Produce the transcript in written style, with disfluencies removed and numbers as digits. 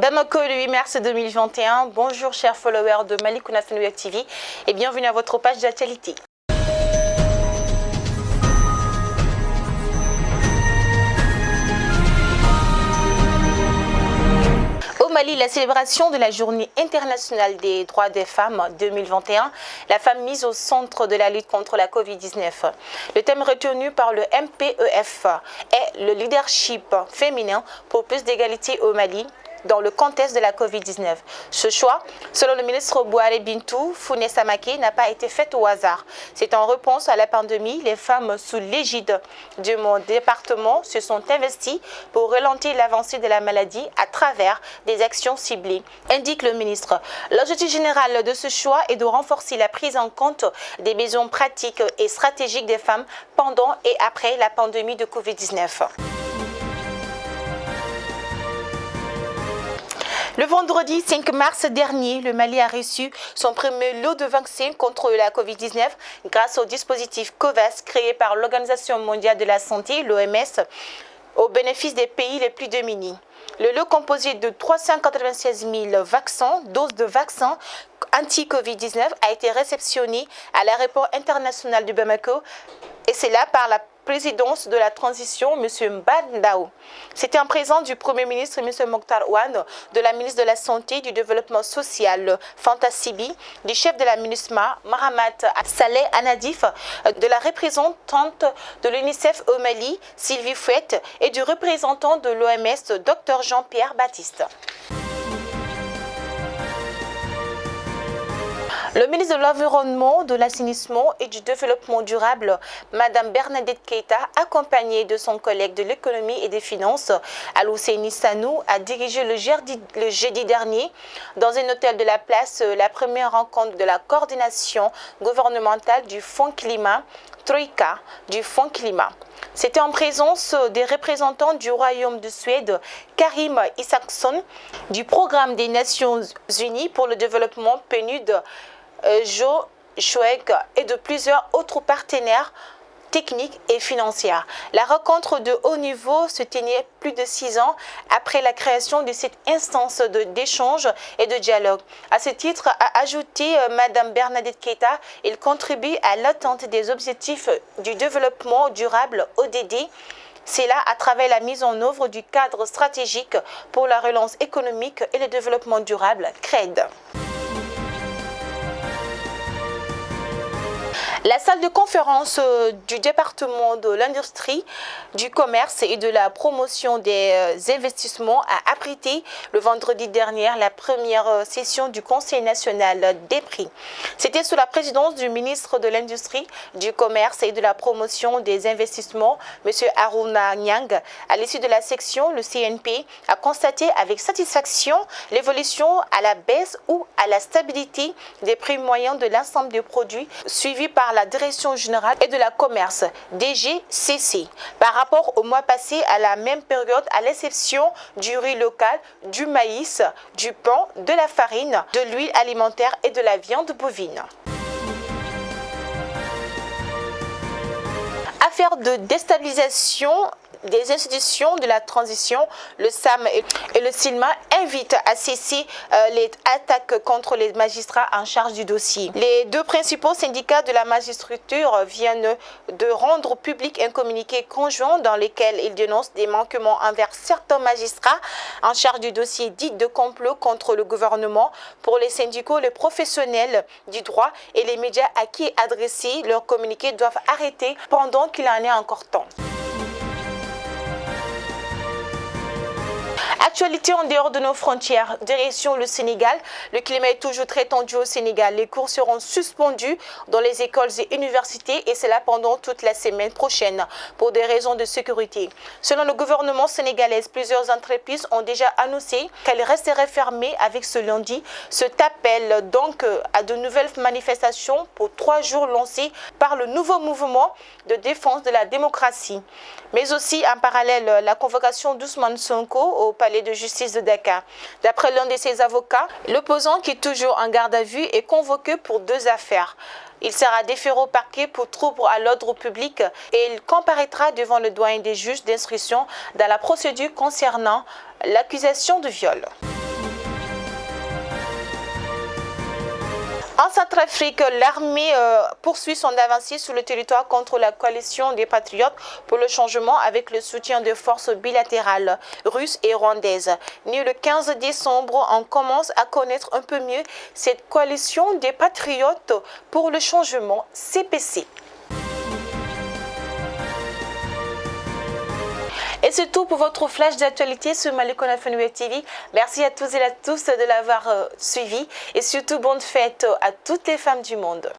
Bamako le 8 mars 2021. Bonjour chers followers de Malikounda Fenouia TV et bienvenue à votre page d'actualité. Au Mali, la célébration de la Journée internationale des droits des femmes 2021, la femme mise au centre de la lutte contre la Covid-19. Le thème retenu par le MPEF est le leadership féminin pour plus d'égalité au Mali dans le contexte de la Covid-19. Ce choix, selon le ministre Bouare Bintou Founé Samake, n'a pas été fait au hasard. C'est en réponse à la pandémie, les femmes sous l'égide de mon département se sont investies pour ralentir l'avancée de la maladie à travers des actions ciblées, indique le ministre. L'objectif général de ce choix est de renforcer la prise en compte des besoins pratiques et stratégiques des femmes pendant et après la pandémie de Covid-19. Le vendredi 5 mars dernier, le Mali a reçu son premier lot de vaccins contre la Covid-19 grâce au dispositif COVAX créé par l'Organisation mondiale de la santé, l'OMS, au bénéfice des pays les plus démunis. Le lot composé de 396 000 doses de vaccins anti-Covid-19 a été réceptionné à l'aéroport international de Bamako et c'est là par la présidence de la transition, M. Mbandao. C'était en présence du Premier ministre, M. Mokhtar Ouane, de la ministre de la Santé et du Développement social, Fanta Sibi, du chef de la MINUSMA, Mahamat Saleh Anadif, de la représentante de l'UNICEF au Mali, Sylvie Fouette, et du représentant de l'OMS, Dr Jean-Pierre Baptiste. Le ministre de l'Environnement, de l'Assainissement et du Développement durable, Mme Bernadette Keita, accompagnée de son collègue de l'économie et des finances, Alousseini Sanou, a dirigé le jeudi dernier, dans un hôtel de la place, la première rencontre de la coordination gouvernementale du Fonds Climat, Troïka, du Fonds Climat. C'était en présence des représentants du Royaume de Suède, Karim Isaksson, du Programme des Nations Unies pour le développement PNUD, Joe Schweig et de plusieurs autres partenaires techniques et financiers. La rencontre de haut niveau se tenait plus de 6 ans après la création de cette instance d'échange et de dialogue. À ce titre, a ajouté Mme Bernadette Keita, il contribue à l'atteinte des objectifs du développement durable ODD. C'est là à travers la mise en œuvre du cadre stratégique pour la relance économique et le développement durable, CRED. La salle de conférence du département de l'industrie, du commerce et de la promotion des investissements a abrité le vendredi dernier la première session du Conseil national des prix. C'était sous la présidence du ministre de l'Industrie, du Commerce et de la promotion des investissements, M. Aruna Nyang. À l'issue de la section, le CNP a constaté avec satisfaction l'évolution à la baisse ou à la stabilité des prix moyens de l'ensemble des produits suivis par la Direction générale et de la commerce, DGCC, par rapport au mois passé à la même période, à l'exception du riz local, du maïs, du pain, de la farine, de l'huile alimentaire et de la viande bovine. Affaire de déstabilisation des institutions de la transition, le SAM et le SILMA invitent à cesser les attaques contre les magistrats en charge du dossier. Les deux principaux syndicats de la magistrature viennent de rendre public un communiqué conjoint dans lequel ils dénoncent des manquements envers certains magistrats en charge du dossier dit de complot contre le gouvernement. Pour les syndicats, les professionnels du droit et les médias à qui est adressé leur communiqué doivent arrêter pendant qu'il en est encore temps. Actualité en dehors de nos frontières, direction le Sénégal. Le climat est toujours très tendu au Sénégal. Les cours seront suspendus dans les écoles et universités et cela pendant toute la semaine prochaine pour des raisons de sécurité. Selon le gouvernement sénégalais, plusieurs entreprises ont déjà annoncé qu'elles resteraient fermées avec ce lundi. Cet appel donc à de nouvelles manifestations pour 3 jours lancées par le nouveau mouvement de défense de la démocratie. Mais aussi en parallèle la convocation d'Ousmane Sonko au palais de justice de Dakar. D'après l'un de ses avocats, l'opposant qui est toujours en garde à vue est convoqué pour 2 affaires. Il sera déféré au parquet pour trouble à l'ordre public et il comparaîtra devant le doyen des juges d'instruction dans la procédure concernant l'accusation de viol. En Centrafrique, l'armée poursuit son avancée sur le territoire contre la coalition des patriotes pour le changement avec le soutien de forces bilatérales russes et rwandaises. Né le 15 décembre, on commence à connaître un peu mieux cette coalition des patriotes pour le changement CPC. Et c'est tout pour votre flash d'actualité sur Malikon FM Web TV. Merci à tous et à tous de l'avoir suivi et surtout bonne fête à toutes les femmes du monde.